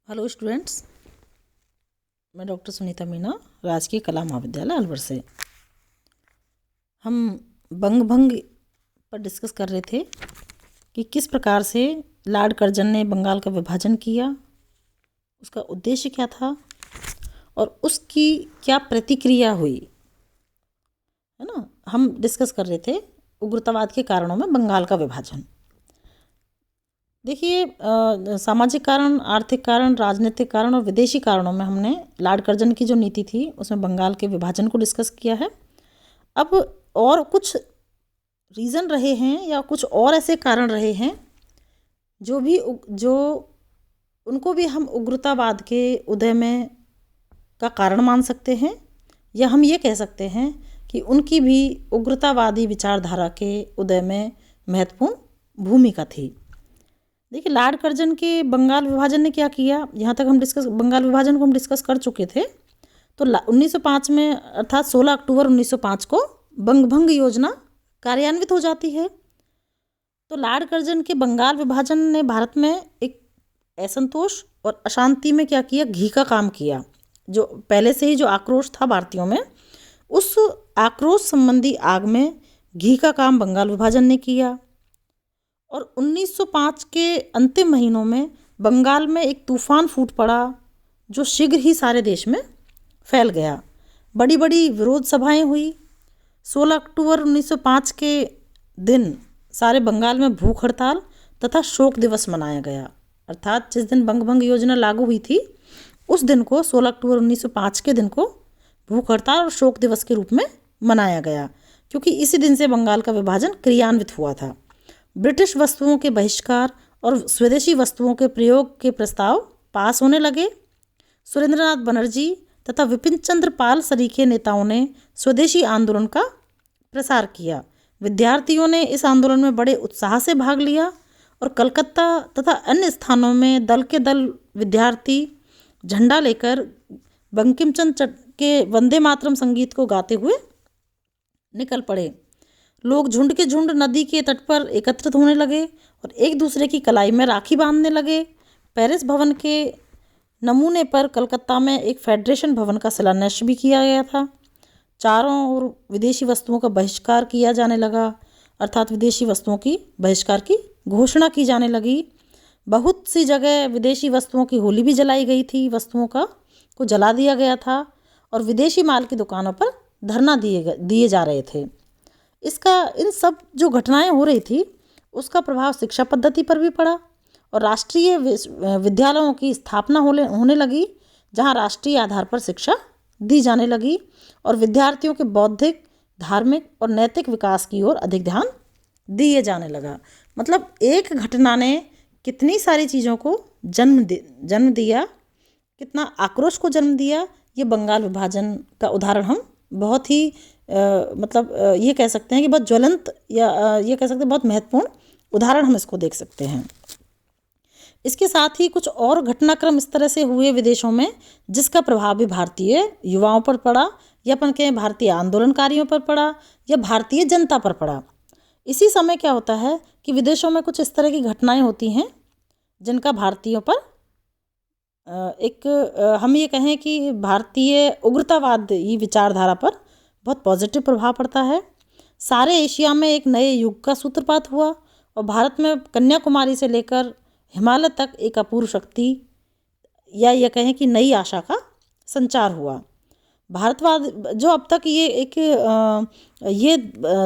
Hello students, मैं doctor Sunita Meena, राजकीय कला महाविद्यालय अलवर से। हम बंग भंग पर डिस्कस कर रहे थे कि किस प्रकार से लॉर्ड कर्जन ने बंगाल का विभाजन किया, उसका उद्देश्य क्या था और उसकी क्या प्रतिक्रिया हुई, है ना। हम डिस्कस कर रहे थे उग्रतावाद के कारणों में बंगाल का विभाजन। देखिए, सामाजिक कारण, आर्थिक कारण, राजनीतिक कारण और विदेशी कारणों में हमने लॉर्ड कर्जन की जो नीति थी उसमें बंगाल के विभाजन को डिस्कस किया है। अब और कुछ रीज़न रहे हैं या कुछ और ऐसे कारण रहे हैं जो उनको भी हम उग्रतावाद के उदय में का कारण मान सकते हैं, या हम ये कह सकते हैं कि उनकी भी उग्रतावादी विचारधारा के उदय में महत्वपूर्ण भूमिका थी। देखिए, लॉर्ड कर्जन के बंगाल विभाजन ने क्या किया, यहाँ तक हम बंगाल विभाजन को हम डिस्कस कर चुके थे। तो 1905 में अर्थात 16 अक्टूबर 1905 को बंग भंग योजना कार्यान्वित हो जाती है। तो लॉर्ड कर्जन के बंगाल विभाजन ने भारत में एक असंतोष और अशांति में क्या किया, घी का काम किया। जो पहले से ही जो आक्रोश था भारतीयों में, उस आक्रोश संबंधी आग में घी का काम बंगाल विभाजन ने किया। और 1905 के अंतिम महीनों में बंगाल में एक तूफान फूट पड़ा जो शीघ्र ही सारे देश में फैल गया। बड़ी बड़ी विरोध सभाएं हुई। 16 अक्टूबर 1905 के दिन सारे बंगाल में भूख हड़ताल तथा शोक दिवस मनाया गया। अर्थात जिस दिन बंग भंग योजना लागू हुई थी उस दिन को, 16 अक्टूबर 1905 के दिन को, भूख हड़ताल और शोक दिवस के रूप में मनाया गया, क्योंकि इसी दिन से बंगाल का विभाजन क्रियान्वित हुआ था। ब्रिटिश वस्तुओं के बहिष्कार और स्वदेशी वस्तुओं के प्रयोग के प्रस्ताव पास होने लगे। सुरेंद्रनाथ बनर्जी तथा विपिन चंद्र पाल सरीखे नेताओं ने स्वदेशी आंदोलन का प्रसार किया। विद्यार्थियों ने इस आंदोलन में बड़े उत्साह से भाग लिया और कलकत्ता तथा अन्य स्थानों में दल के दल विद्यार्थी झंडा लेकर बंकिम चंद्र के वंदे मातरम संगीत को गाते हुए निकल पड़े। लोग झुंड के झुंड नदी के तट पर एकत्रित होने लगे और एक दूसरे की कलाई में राखी बांधने लगे। पेरिस भवन के नमूने पर कलकत्ता में एक फेडरेशन भवन का शिलान्यास भी किया गया था। चारों ओर विदेशी वस्तुओं का बहिष्कार किया जाने लगा, अर्थात विदेशी वस्तुओं की बहिष्कार की घोषणा की जाने लगी। बहुत सी जगह विदेशी वस्तुओं की होली भी जलाई गई थी, वस्तुओं को जला दिया गया था और विदेशी माल की दुकानों पर धरना दिए जा रहे थे। इन सब जो घटनाएं हो रही थी उसका प्रभाव शिक्षा पद्धति पर भी पड़ा और राष्ट्रीय विद्यालयों की स्थापना होने लगी, जहां राष्ट्रीय आधार पर शिक्षा दी जाने लगी और विद्यार्थियों के बौद्धिक, धार्मिक और नैतिक विकास की ओर अधिक ध्यान दिए जाने लगा। मतलब एक घटना ने कितनी सारी चीज़ों को जन्म दिया, कितना आक्रोश को जन्म दिया, ये बंगाल विभाजन का उदाहरण हम बहुत ही ये कह सकते हैं कि बहुत ज्वलंत, या ये कह सकते हैं बहुत महत्वपूर्ण उदाहरण हम इसको देख सकते हैं। इसके साथ ही कुछ और घटनाक्रम इस तरह से हुए विदेशों में जिसका प्रभाव भी भारतीय युवाओं पर पड़ा, या अपन कहें भारतीय आंदोलनकारियों पर पड़ा, या भारतीय जनता पर पड़ा। इसी समय क्या होता है कि विदेशों में कुछ इस तरह की घटनाएं होती हैं जिनका भारतीयों पर हम ये कहें कि भारतीय उग्रतावादी विचारधारा पर बहुत पॉजिटिव प्रभाव पड़ता है। सारे एशिया में एक नए युग का सूत्रपात हुआ और भारत में कन्याकुमारी से लेकर हिमालय तक एक अपूर्व शक्ति, या ये कहें कि नई आशा का संचार हुआ। भारतवाद जो अब तक ये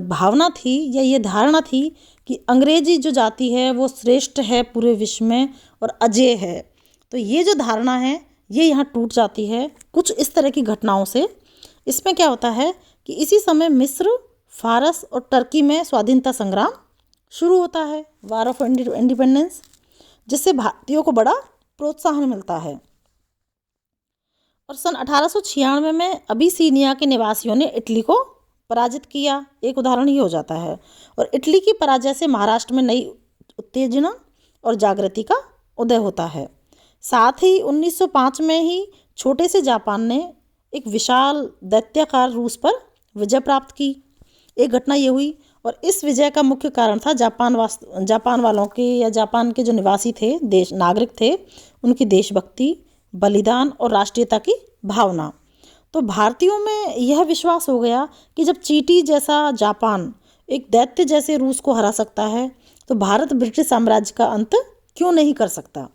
भावना थी या ये धारणा थी कि अंग्रेजी जो जाति है वो श्रेष्ठ है पूरे विश्व में और अजेय है, तो ये जो धारणा है ये यहाँ टूट जाती है कुछ इस तरह की घटनाओं से। इसमें क्या होता है कि इसी समय मिस्र, फारस और टर्की में स्वाधीनता संग्राम शुरू होता है, वार ऑफ इंडिपेंडेंस, जिससे भारतीयों को बड़ा प्रोत्साहन मिलता है। और सन 1896 में अबिसिनिया के निवासियों ने इटली को पराजित किया, एक उदाहरण ही हो जाता है। और इटली की पराजय से महाराष्ट्र में नई उत्तेजना और जागृति का उदय होता है। साथ ही 1905 में ही छोटे से जापान ने एक विशाल दैत्याकार रूस पर विजय प्राप्त की। एक घटना ये हुई। और इस विजय का मुख्य कारण था जापान वालों के या जापान के जो निवासी थे, देश नागरिक थे, उनकी देशभक्ति, बलिदान और राष्ट्रीयता की भावना। तो भारतीयों में यह विश्वास हो गया कि जब चींटी जैसा जापान एक दैत्य जैसे रूस को हरा सकता है, तो भारत ब्रिटिश साम्राज्य का अंत क्यों नहीं कर सकता।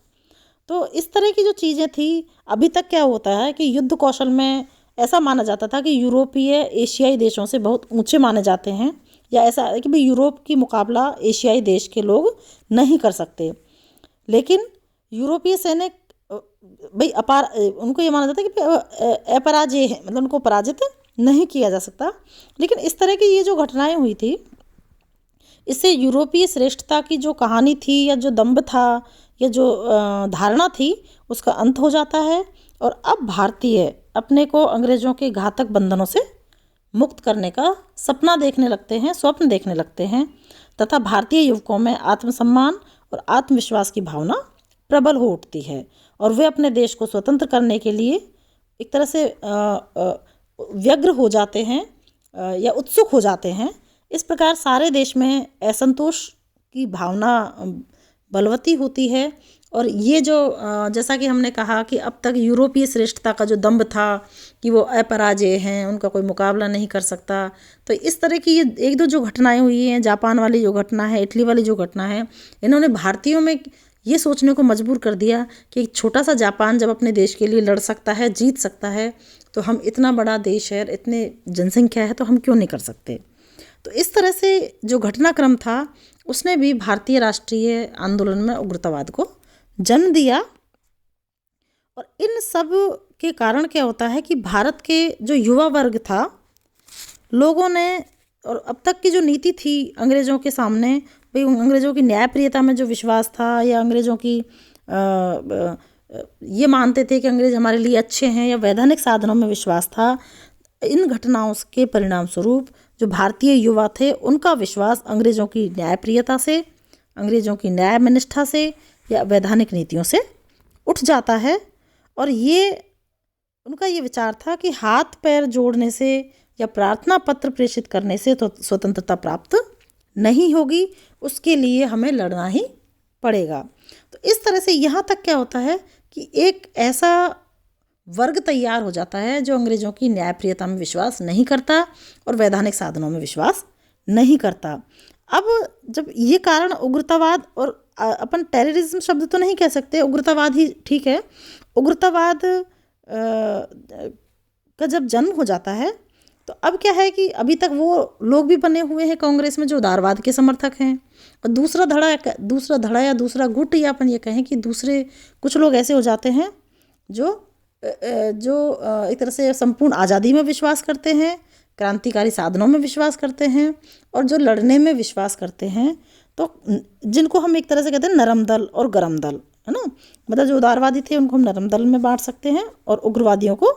तो इस तरह की जो चीज़ें थी, अभी तक क्या होता है कि युद्ध कौशल में ऐसा माना जाता था कि यूरोपीय एशियाई देशों से बहुत ऊंचे माने जाते हैं, या ऐसा है कि भाई यूरोप की मुकाबला एशियाई देश के लोग नहीं कर सकते। लेकिन यूरोपीय सैनिक भाई उनको ये माना जाता है कि अपराजय है, मतलब उनको पराजित नहीं किया जा सकता। लेकिन इस तरह की ये जो घटनाएं हुई थी, इससे यूरोपीय श्रेष्ठता की जो कहानी थी या जो दम्भ था या जो धारणा थी, उसका अंत हो जाता है। और अब भारतीय अपने को अंग्रेज़ों के घातक बंधनों से मुक्त करने का स्वप्न देखने लगते हैं तथा भारतीय युवकों में आत्मसम्मान और आत्मविश्वास की भावना प्रबल हो उठती है और वे अपने देश को स्वतंत्र करने के लिए एक तरह से व्यग्र हो जाते हैं या उत्सुक हो जाते हैं। इस प्रकार सारे देश में असंतोष की भावना बलवती होती है। और ये जो जैसा कि हमने कहा कि अब तक यूरोपीय श्रेष्ठता का जो दम्भ था कि वो अपराजय हैं, उनका कोई मुकाबला नहीं कर सकता, तो इस तरह की ये एक दो जो घटनाएं हुई हैं, जापान वाली जो घटना है, इटली वाली जो घटना है, इन्होंने भारतीयों में ये सोचने को मजबूर कर दिया कि एक छोटा सा जापान जब अपने देश के लिए लड़ सकता है, जीत सकता है, तो हम इतना बड़ा देश है, इतने जनसंख्या है, तो हम क्यों नहीं कर सकते। तो इस तरह से जो घटनाक्रम था, उसने भी भारतीय राष्ट्रीय आंदोलन में उग्रतावाद को जन्म दिया। और इन सब के कारण क्या होता है कि भारत के जो युवा वर्ग था, लोगों ने, और अब तक की जो नीति थी अंग्रेज़ों के सामने, भाई अंग्रेज़ों की न्यायप्रियता में जो विश्वास था, या अंग्रेज़ों की ये मानते थे कि अंग्रेज़ हमारे लिए अच्छे हैं, या वैधानिक साधनों में विश्वास था, इन घटनाओं के परिणाम स्वरूप जो भारतीय युवा थे, उनका विश्वास अंग्रेज़ों की न्यायप्रियता से, अंग्रेज़ों की न्यायनिष्ठा से या वैधानिक नीतियों से उठ जाता है। और ये उनका ये विचार था कि हाथ पैर जोड़ने से या प्रार्थना पत्र प्रेषित करने से तो स्वतंत्रता प्राप्त नहीं होगी, उसके लिए हमें लड़ना ही पड़ेगा। तो इस तरह से यहाँ तक क्या होता है कि एक ऐसा वर्ग तैयार हो जाता है जो अंग्रेज़ों की न्यायप्रियता में विश्वास नहीं करता और वैधानिक साधनों में विश्वास नहीं करता। अब जब ये कारण उग्रतावाद, और अपन टेररिज्म शब्द तो नहीं कह सकते, उग्रतावाद ही ठीक है, उग्रतावाद का जब जन्म हो जाता है, तो अब क्या है कि अभी तक वो लोग भी बने हुए हैं कांग्रेस में जो उदारवाद के समर्थक हैं, और दूसरा धड़ा या दूसरा गुट, या अपन ये कहें कि दूसरे कुछ लोग ऐसे हो जाते हैं जो एक तरह से संपूर्ण आज़ादी में विश्वास करते हैं, क्रांतिकारी साधनों में विश्वास करते हैं, और जो लड़ने में विश्वास करते हैं, तो जिनको हम एक तरह से कहते हैं नरम दल और गरम दल, है ना। मतलब जो उदारवादी थे उनको हम नरम दल में बांट सकते हैं और उग्रवादियों को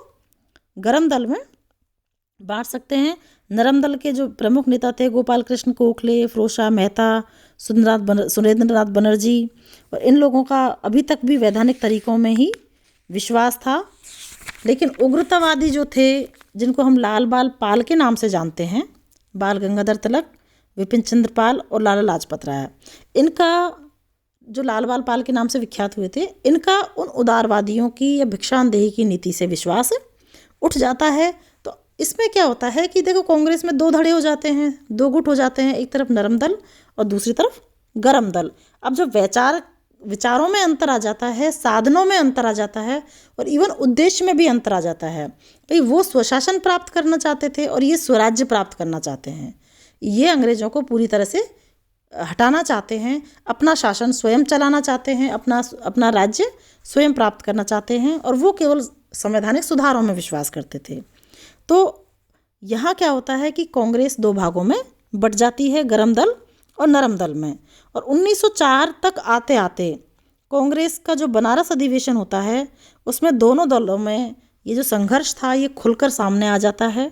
गरम दल में बांट सकते हैं। नरम दल के जो प्रमुख नेता थे, गोपाल कृष्ण गोखले, फिरोज शाह मेहता, सुरेंद्रनाथ बनर्जी, और इन लोगों का अभी तक भी वैधानिक तरीकों में ही विश्वास था। लेकिन उग्रतावादी जो थे, जिनको हम लाल बाल पाल के नाम से जानते हैं, बाल गंगाधर तिलक, विपिन चंद्र पाल और लाला लाजपत राय, इनका जो लाल बाल पाल के नाम से विख्यात हुए थे, इनका उन उदारवादियों की या भिक्षांदेही की नीति से विश्वास उठ जाता है। तो इसमें क्या होता है कि देखो, कांग्रेस में दो धड़े हो जाते हैं, दो गुट हो जाते हैं, एक तरफ नरम दल और दूसरी तरफ गरम दल। अब जब विचारों में अंतर आ जाता है, साधनों में अंतर आ जाता है, और इवन उद्देश्य में भी अंतर आ जाता है। भाई वो स्वशासन प्राप्त करना चाहते थे और ये स्वराज्य प्राप्त करना चाहते हैं। ये अंग्रेज़ों को पूरी तरह से हटाना चाहते हैं, अपना शासन स्वयं चलाना चाहते हैं, अपना राज्य स्वयं प्राप्त करना चाहते हैं, और वो केवल संवैधानिक सुधारों में विश्वास करते थे। तो यहाँ क्या होता है कि कांग्रेस दो भागों में बट जाती है, गरम दल और नरम दल में। और 1904 तक आते आते कांग्रेस का जो बनारस अधिवेशन होता है, उसमें दोनों दलों में ये जो संघर्ष था ये खुलकर सामने आ जाता है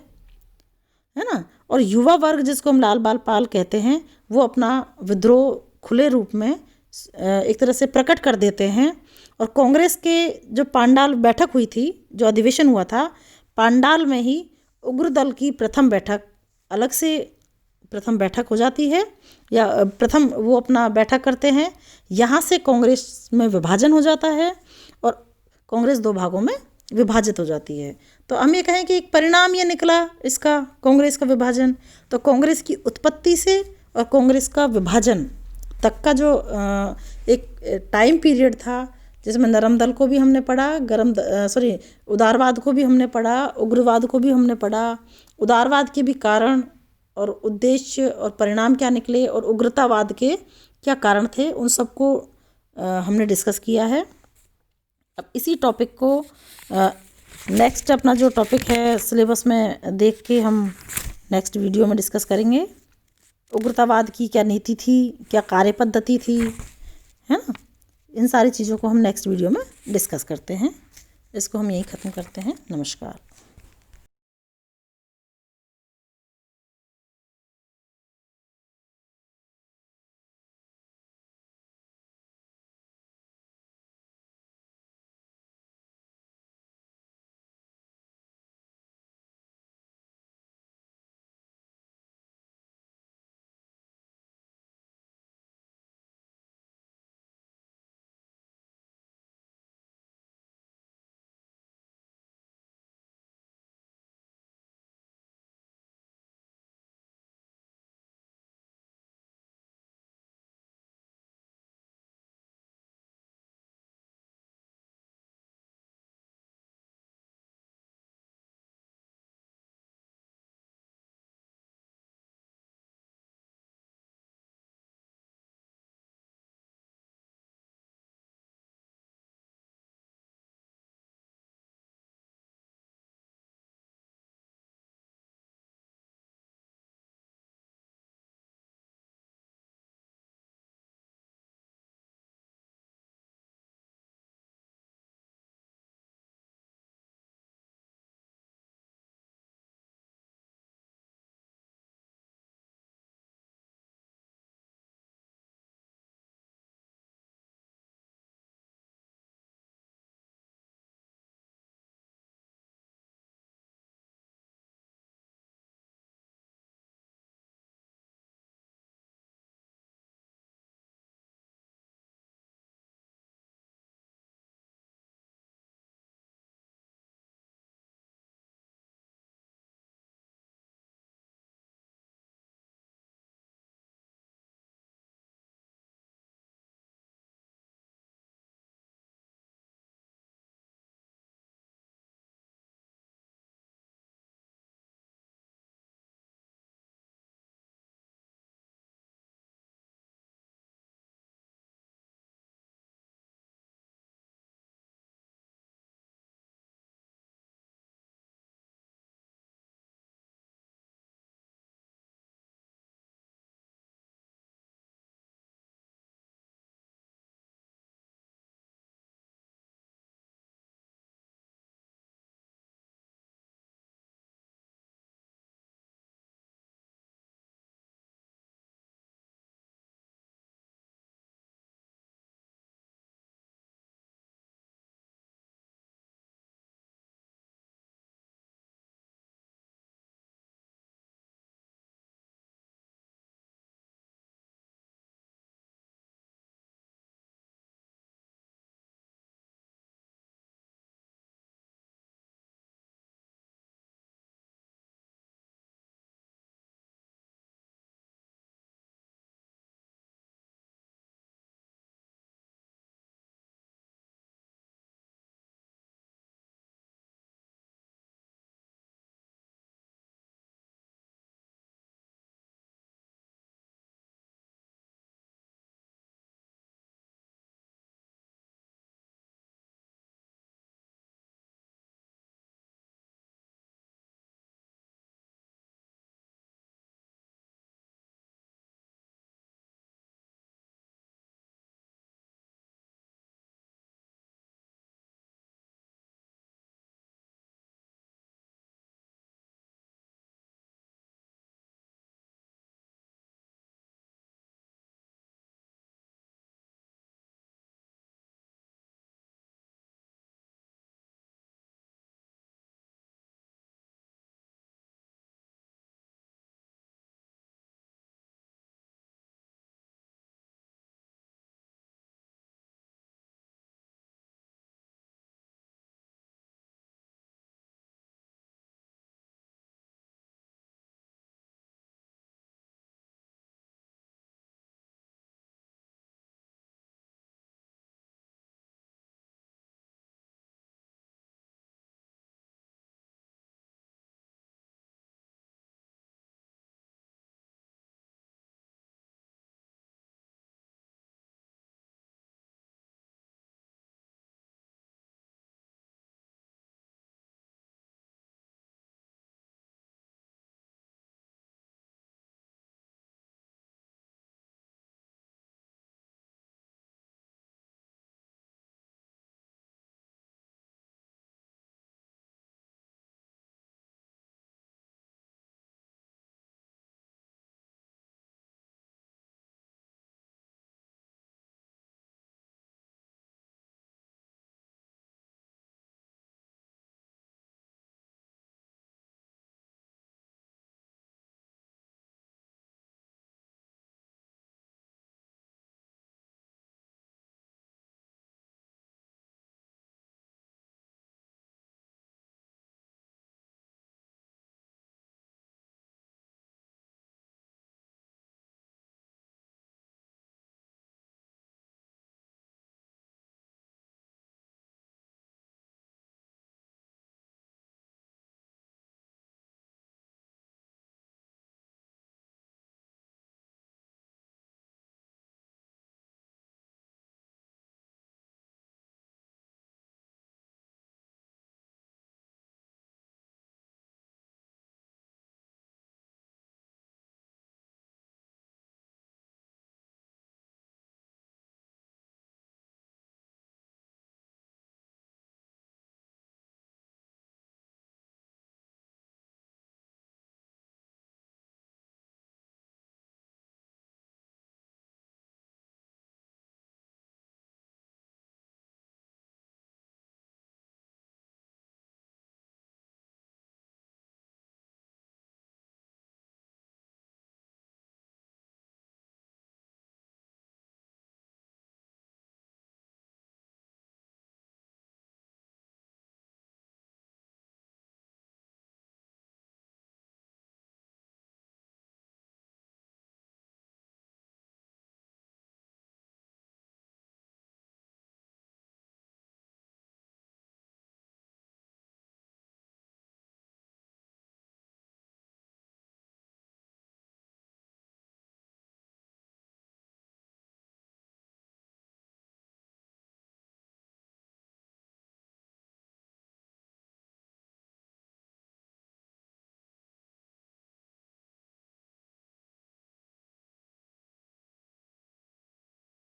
ना। और युवा वर्ग, जिसको हम लाल बाल पाल कहते हैं, वो अपना विद्रोह खुले रूप में एक तरह से प्रकट कर देते हैं। और कांग्रेस के जो पांडाल बैठक हुई थी, जो अधिवेशन हुआ था, पांडाल में ही उग्र दल की प्रथम बैठक अलग से प्रथम बैठक हो जाती है, या प्रथम वो अपना बैठक करते हैं। यहाँ से कांग्रेस में विभाजन हो जाता है और कांग्रेस 2 भागों में विभाजित हो जाती है। तो हम ये कहें कि एक परिणाम ये निकला इसका, कांग्रेस का विभाजन। तो कांग्रेस की उत्पत्ति से और कांग्रेस का विभाजन तक का जो एक टाइम पीरियड था, जिसमें नरम दल को भी हमने पढ़ा, उदारवाद को भी हमने पढ़ा, उग्रवाद को भी हमने पढ़ा, उदारवाद के भी कारण और उद्देश्य और परिणाम क्या निकले, और उग्रतावाद के क्या कारण थे, उन सबको हमने डिस्कस किया है। अब इसी टॉपिक को नेक्स्ट अपना जो टॉपिक है सिलेबस में देख के हम नेक्स्ट वीडियो में डिस्कस करेंगे। उग्रतावाद की क्या नीति थी, क्या कार्य पद्धति थी, है ना। इन सारी चीज़ों को हम नेक्स्ट वीडियो में डिस्कस करते हैं। इसको हम यहीं ख़त्म करते हैं। नमस्कार।